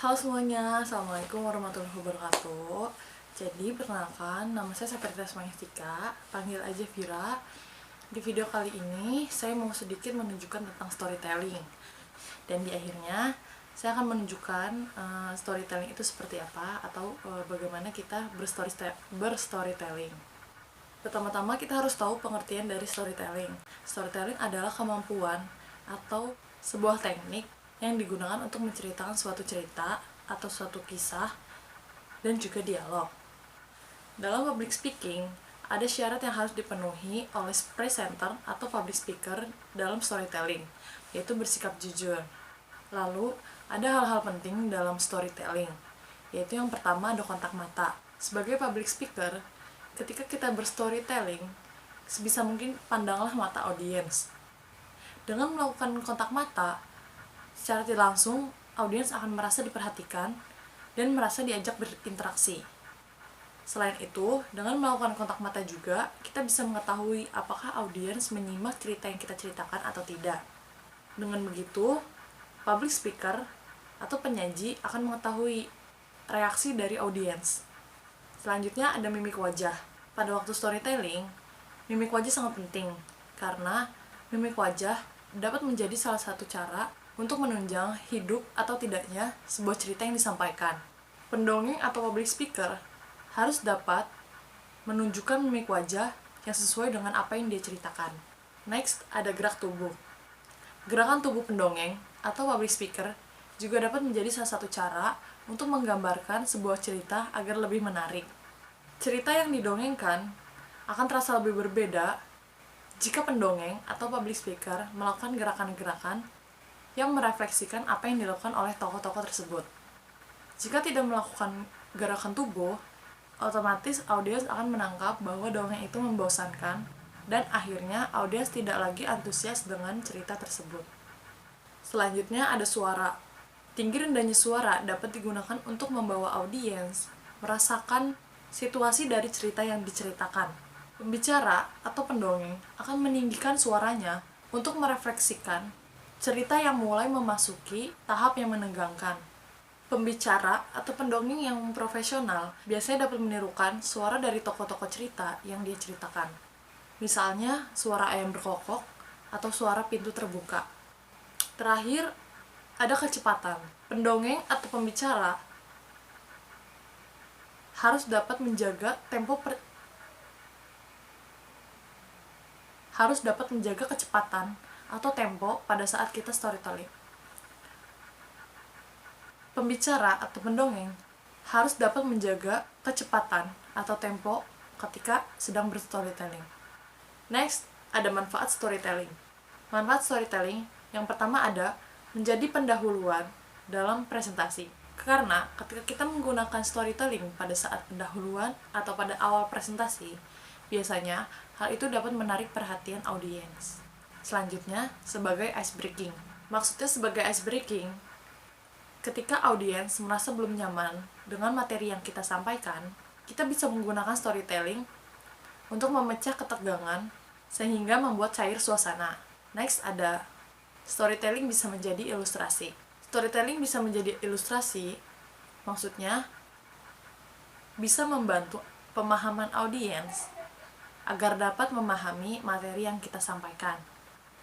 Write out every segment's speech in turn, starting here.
Halo semuanya, Assalamualaikum warahmatullahi wabarakatuh. Jadi, perkenalkan, nama saya Sapritas Mahistika, panggil aja Vira. Di video kali ini, saya mau sedikit menunjukkan tentang storytelling. Dan di akhirnya, saya akan menunjukkan storytelling itu seperti apa, atau bagaimana kita berstorytelling. Pertama-tama kita harus tahu pengertian dari storytelling. Storytelling adalah kemampuan atau sebuah teknik yang digunakan untuk menceritakan suatu cerita atau suatu kisah dan juga dialog. Dalam public speaking, ada syarat yang harus dipenuhi oleh presenter atau public speaker dalam storytelling, yaitu bersikap jujur. Lalu, ada hal-hal penting dalam storytelling, yaitu yang pertama ada kontak mata. Sebagai public speaker, ketika kita berstorytelling, sebisa mungkin pandanglah mata audiens. Dengan melakukan kontak mata, secara tidak langsung, audiens akan merasa diperhatikan dan merasa diajak berinteraksi. Selain itu, dengan melakukan kontak mata juga, kita bisa mengetahui apakah audiens menyimak cerita yang kita ceritakan atau tidak. Dengan begitu, public speaker atau penyaji akan mengetahui reaksi dari audiens. Selanjutnya ada mimik wajah. Pada waktu storytelling, mimik wajah sangat penting karena mimik wajah dapat menjadi salah satu cara untuk menunjang hidup atau tidaknya sebuah cerita yang disampaikan. Pendongeng atau public speaker harus dapat menunjukkan mimik wajah yang sesuai dengan apa yang dia ceritakan. Next, ada gerak tubuh. Gerakan tubuh pendongeng atau public speaker juga dapat menjadi salah satu cara untuk menggambarkan sebuah cerita agar lebih menarik. Cerita yang didongengkan akan terasa lebih berbeda jika pendongeng atau public speaker melakukan gerakan-gerakan yang merefleksikan apa yang dilakukan oleh tokoh-tokoh tersebut. Jika tidak melakukan gerakan tubuh, otomatis audiens akan menangkap bahwa dongeng itu membosankan dan akhirnya audiens tidak lagi antusias dengan cerita tersebut. Selanjutnya ada suara. Tinggi rendahnya suara dapat digunakan untuk membawa audiens merasakan situasi dari cerita yang diceritakan. Pembicara atau pendongeng akan meninggikan suaranya untuk merefleksikan cerita yang mulai memasuki tahap yang menegangkan. Pembicara atau pendongeng yang profesional biasanya dapat menirukan suara dari tokoh-tokoh cerita yang dia ceritakan. Misalnya, suara ayam berkokok atau suara pintu terbuka. Terakhir, ada kecepatan. Pendongeng atau pembicara harus dapat menjaga kecepatan atau tempo pada saat kita storytelling. Pembicara atau pendongeng harus dapat menjaga kecepatan atau tempo ketika sedang berstorytelling. Next, ada manfaat storytelling. Manfaat storytelling yang pertama ada menjadi pendahuluan dalam presentasi. Karena ketika kita menggunakan storytelling pada saat pendahuluan atau pada awal presentasi, biasanya hal itu dapat menarik perhatian audiens. Selanjutnya, sebagai ice breaking. Maksudnya sebagai ice breaking, ketika audiens merasa belum nyaman dengan materi yang kita sampaikan, kita bisa menggunakan storytelling untuk memecah ketegangan sehingga membuat cair suasana. Next ada storytelling bisa menjadi ilustrasi. Storytelling bisa menjadi ilustrasi, maksudnya bisa membantu pemahaman audiens agar dapat memahami materi yang kita sampaikan.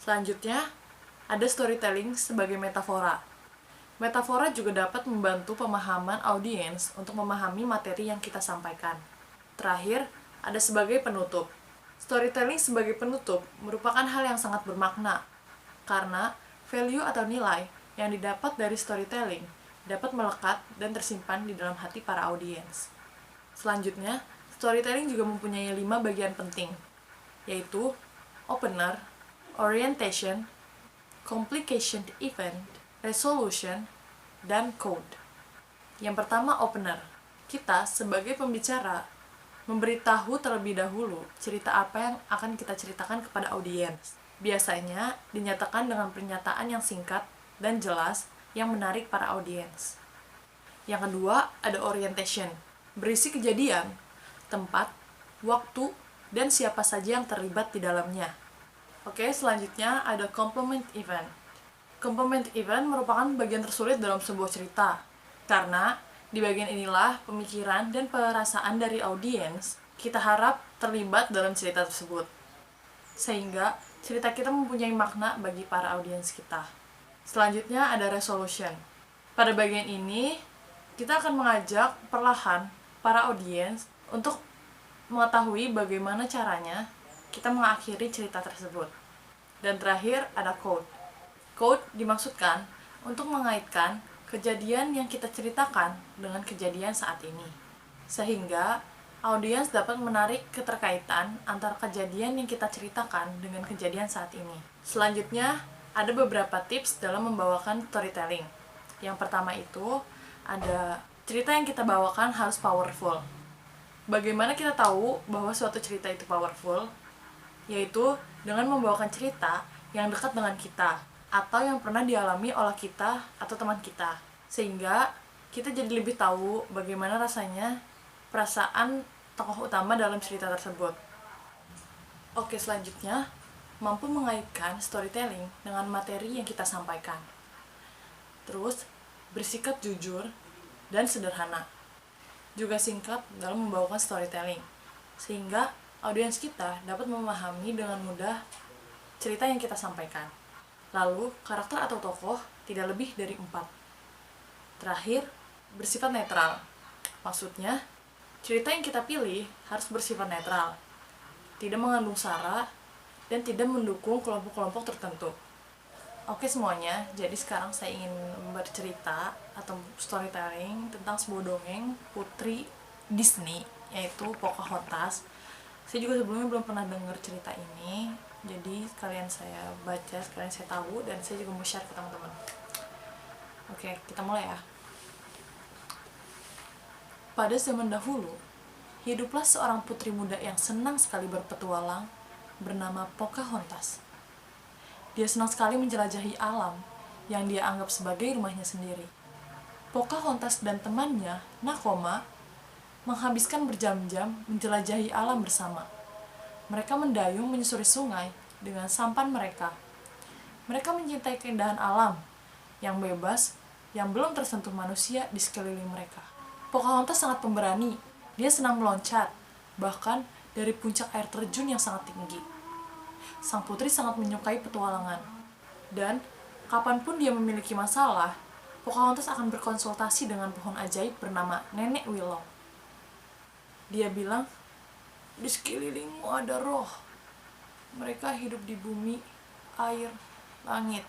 Selanjutnya, ada storytelling sebagai metafora. Metafora juga dapat membantu pemahaman audiens untuk memahami materi yang kita sampaikan. Terakhir, ada sebagai penutup. Storytelling sebagai penutup merupakan hal yang sangat bermakna, karena value atau nilai yang didapat dari storytelling dapat melekat dan tersimpan di dalam hati para audiens. Selanjutnya, storytelling juga mempunyai 5 bagian penting, yaitu opener, orientation, complication event, resolution, dan code. Yang pertama, opener. Kita sebagai pembicara memberitahu terlebih dahulu cerita apa yang akan kita ceritakan kepada audiens. Biasanya dinyatakan dengan pernyataan yang singkat dan jelas yang menarik para audiens. Yang kedua, ada orientation. Berisi kejadian, tempat, waktu, dan siapa saja yang terlibat di dalamnya. Oke, selanjutnya ada complement event. Complement event merupakan bagian tersulit dalam sebuah cerita. Karena di bagian inilah pemikiran dan perasaan dari audiens kita harap terlibat dalam cerita tersebut. Sehingga cerita kita mempunyai makna bagi para audiens kita. Selanjutnya ada resolution. Pada bagian ini, kita akan mengajak perlahan para audiens untuk mengetahui bagaimana caranya kita mengakhiri cerita tersebut. Dan terakhir ada quote. Quote dimaksudkan untuk mengaitkan kejadian yang kita ceritakan dengan kejadian saat ini. Sehingga audiens dapat menarik keterkaitan antara kejadian yang kita ceritakan dengan kejadian saat ini. Selanjutnya, ada beberapa tips dalam membawakan storytelling. Yang pertama itu, ada cerita yang kita bawakan harus powerful. Bagaimana kita tahu bahwa suatu cerita itu powerful? Yaitu dengan membawakan cerita yang dekat dengan kita, atau yang pernah dialami oleh kita atau teman kita. Sehingga kita jadi lebih tahu bagaimana rasanya perasaan tokoh utama dalam cerita tersebut. Oke, selanjutnya, mampu mengaitkan storytelling dengan materi yang kita sampaikan. Terus, bersikap jujur dan sederhana. Juga singkat dalam membawakan storytelling, sehingga audiens kita dapat memahami dengan mudah cerita yang kita sampaikan. Lalu, karakter atau tokoh tidak lebih dari 4. Terakhir, bersifat netral. Maksudnya, cerita yang kita pilih harus bersifat netral, tidak mengandung sara, dan tidak mendukung kelompok-kelompok tertentu. Oke semuanya, jadi sekarang saya ingin bercerita atau storytelling tentang sebuah dongeng putri Disney, yaitu Pocahontas. Saya juga sebelumnya belum pernah dengar cerita ini, jadi sekalian saya baca, sekalian saya tahu, dan saya juga mau share ke teman-teman. Oke, kita mulai ya. Pada zaman dahulu, hiduplah seorang putri muda yang senang sekali berpetualang bernama Pocahontas. Dia senang sekali menjelajahi alam yang dia anggap sebagai rumahnya sendiri. Pocahontas dan temannya, Nakoma, menghabiskan berjam-jam menjelajahi alam bersama. Mereka mendayung menyusuri sungai dengan sampan mereka. Mereka mencintai keindahan alam yang bebas, yang belum tersentuh manusia di sekeliling mereka. Pocahontas sangat pemberani. Dia senang meloncat, bahkan dari puncak air terjun yang sangat tinggi. Sang putri sangat menyukai petualangan. Dan, kapanpun dia memiliki masalah, Pocahontas akan berkonsultasi dengan pohon ajaib bernama Nenek Willow. Dia bilang, di sekelilingmu ada roh. Mereka hidup di bumi, air, langit.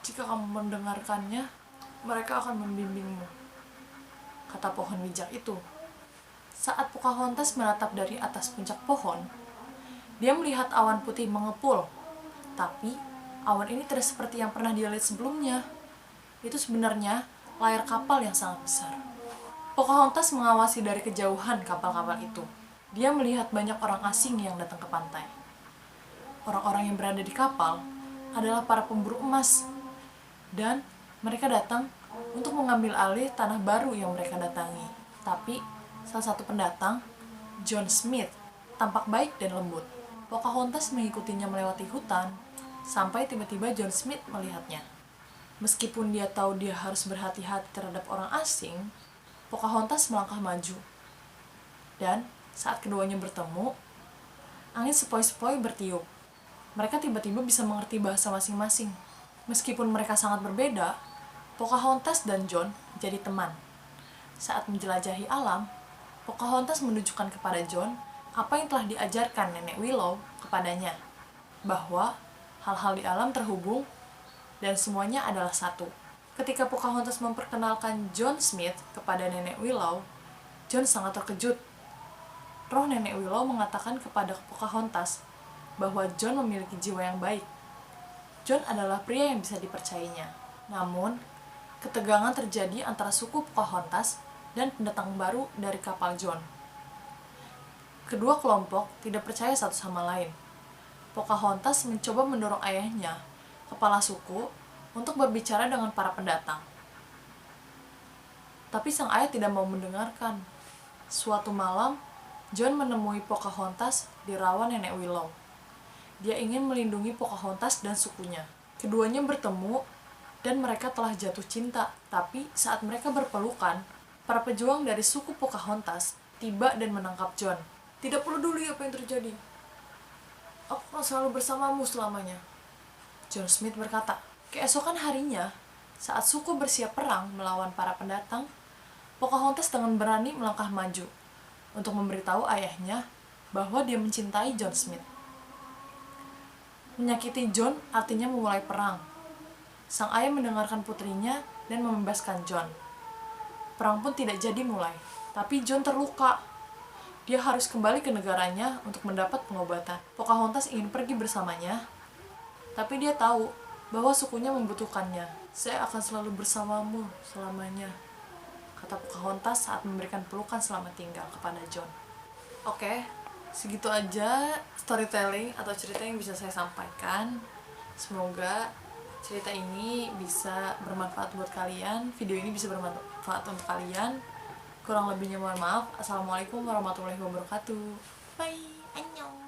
Jika kamu mendengarkannya, mereka akan membimbingmu, kata pohon bijak itu. Saat Pocahontas menatap dari atas puncak pohon, dia melihat awan putih mengepul. Tapi, awan ini tidak seperti yang pernah dia lihat sebelumnya. Itu sebenarnya layar kapal yang sangat besar. Pocahontas mengawasi dari kejauhan kapal-kapal itu. Dia melihat banyak orang asing yang datang ke pantai. Orang-orang yang berada di kapal adalah para pemburu emas. Dan mereka datang untuk mengambil alih tanah baru yang mereka datangi. Tapi, salah satu pendatang, John Smith, tampak baik dan lembut. Pocahontas mengikutinya melewati hutan, sampai tiba-tiba John Smith melihatnya. Meskipun dia tahu dia harus berhati-hati terhadap orang asing, Pocahontas melangkah maju. Dan saat keduanya bertemu, angin sepoi-sepoi bertiup. Mereka tiba-tiba bisa mengerti bahasa masing-masing. Meskipun mereka sangat berbeda, Pocahontas dan John jadi teman. Saat menjelajahi alam, Pocahontas menunjukkan kepada John apa yang telah diajarkan Nenek Willow kepadanya, bahwa hal-hal di alam terhubung dan semuanya adalah satu. Ketika Pocahontas memperkenalkan John Smith kepada Nenek Willow, John sangat terkejut. Roh Nenek Willow mengatakan kepada Pocahontas bahwa John memiliki jiwa yang baik. John adalah pria yang bisa dipercayainya. Namun, ketegangan terjadi antara suku Pocahontas dan pendatang baru dari kapal John. Kedua kelompok tidak percaya satu sama lain. Pocahontas mencoba mendorong ayahnya, kepala suku, untuk berbicara dengan para pendatang. Tapi sang ayah tidak mau mendengarkan. Suatu malam, John menemui Pocahontas di rawa Nenek Willow. Dia ingin melindungi Pocahontas dan sukunya. Keduanya bertemu dan mereka telah jatuh cinta. Tapi saat mereka berpelukan, para pejuang dari suku Pocahontas tiba dan menangkap John. "Tidak peduli apa yang terjadi. Aku akan selalu bersamamu selamanya," John Smith berkata. Keesokan harinya, saat suku bersiap perang melawan para pendatang, Pocahontas dengan berani melangkah maju untuk memberitahu ayahnya bahwa dia mencintai John Smith. Menyakiti John artinya memulai perang. Sang ayah mendengarkan putrinya dan membebaskan John. Perang pun tidak jadi mulai, tapi John terluka. Dia harus kembali ke negaranya untuk mendapat pengobatan. Pocahontas ingin pergi bersamanya, tapi dia tahu bahwa sukunya membutuhkannya. "Saya akan selalu bersamamu selamanya," kata Pocahontas saat memberikan pelukan selamat tinggal kepada John. Oke, segitu aja storytelling atau cerita yang bisa saya sampaikan. Semoga cerita ini bisa bermanfaat buat kalian, video ini bisa bermanfaat untuk kalian. Kurang lebihnya mohon maaf. Assalamualaikum warahmatullahi wabarakatuh. Bye, annyeong.